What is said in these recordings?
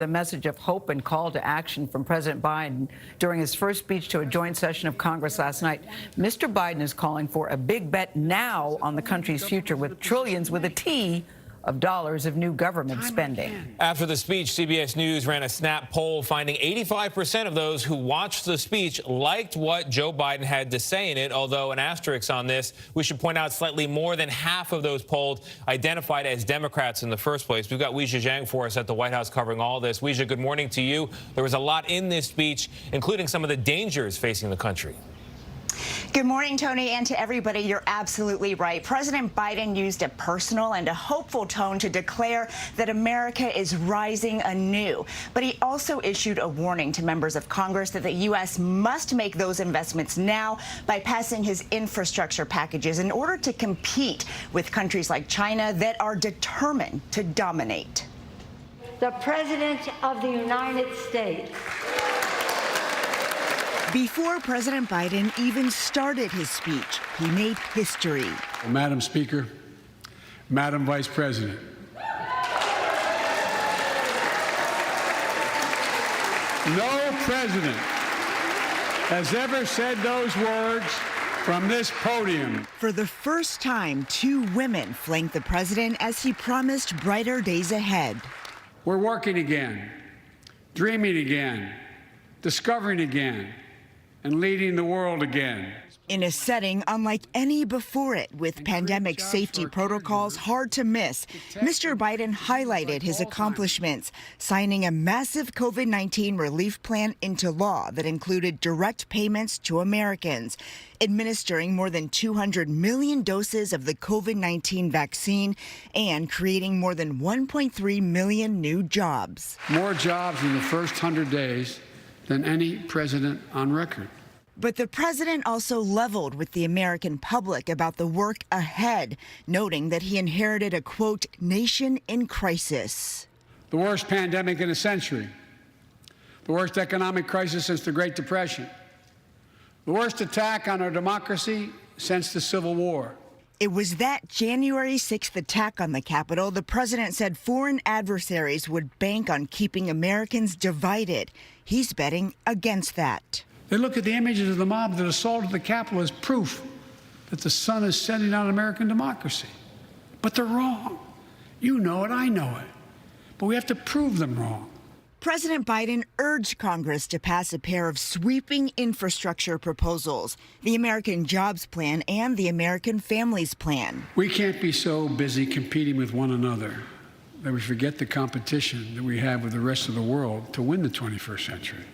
The message of hope and call to action from President Biden during his first speech to a joint session of Congress last night. Mr. Biden is calling for a big bet now on the country's future with trillions with a T of dollars of new government spending. After the speech, CBS News ran a snap poll finding 85% of those who watched the speech liked what Joe Biden had to say in it, although an asterisk on this, we should point out slightly more than half of those polled identified as Democrats in the first place. We've got Weijia Jiang for us at the White House covering all this. Weijia, good morning to you. There was a lot in this speech, including some of the dangers facing the country. Good morning, Tony, and to everybody. You're absolutely right. President Biden used a personal and a hopeful tone to declare that America is rising anew. But he also issued a warning to members of Congress that the U.S. must make those investments now by passing his infrastructure packages in order to compete with countries like China that are determined to dominate. The President of the United States. Before President Biden even started his speech, he made history. Madam Speaker, Madam Vice President, no president has ever said those words from this podium. For the first time, two women flanked the president as he promised brighter days ahead. We're working again, dreaming again, discovering again, and leading the world again. In a setting unlike any before it, with pandemic safety protocols hard to miss, Mr. Biden highlighted his accomplishments, signing a massive COVID-19 relief plan into law that included direct payments to Americans, administering more than 200 million doses of the COVID-19 vaccine, and creating more than 1.3 million new jobs. More jobs in the first 100 days than any president on record. But the president also leveled with the American public about the work ahead, noting that he inherited a, quote, nation in crisis. The worst pandemic in a century, the worst economic crisis since the Great Depression, the worst attack on our democracy since the Civil War. It was that January 6th attack on the Capitol the president said foreign adversaries would bank on keeping Americans divided. He's betting against that. They look at the images of the mob that assaulted the Capitol as proof that the sun is setting on American democracy. But they're wrong. You know it, I know it. But we have to prove them wrong. President Biden urged Congress to pass a pair of sweeping infrastructure proposals, the American Jobs Plan and the American Families Plan. We can't be so busy competing with one another that we forget the competition that we have with the rest of the world to win the 21st century.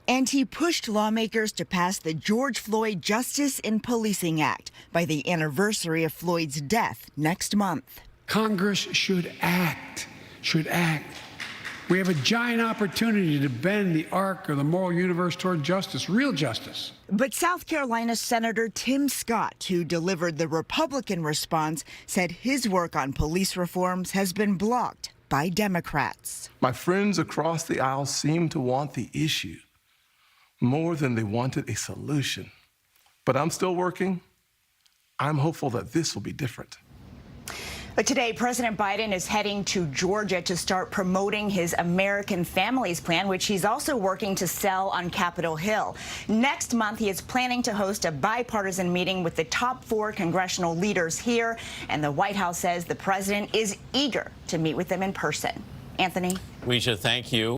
And he pushed lawmakers to pass the George Floyd Justice in Policing Act by the anniversary of Floyd's death next month. Congress should act. We have a giant opportunity to bend the arc of the moral universe toward justice, real justice. But South Carolina Senator Tim Scott, who delivered the Republican response, said his work on police reforms has been blocked by Democrats. My friends across the aisle seem to want the issue more than they wanted a solution. But I'm still working. I'm hopeful that this will be different. But today, President Biden is heading to Georgia to start promoting his American Families Plan, which he's also working to sell on Capitol Hill. Next month, he is planning to host a bipartisan meeting with the top 4 congressional leaders here, and the White House says the president is eager to meet with them in person. Anthony? Weijia, thank you.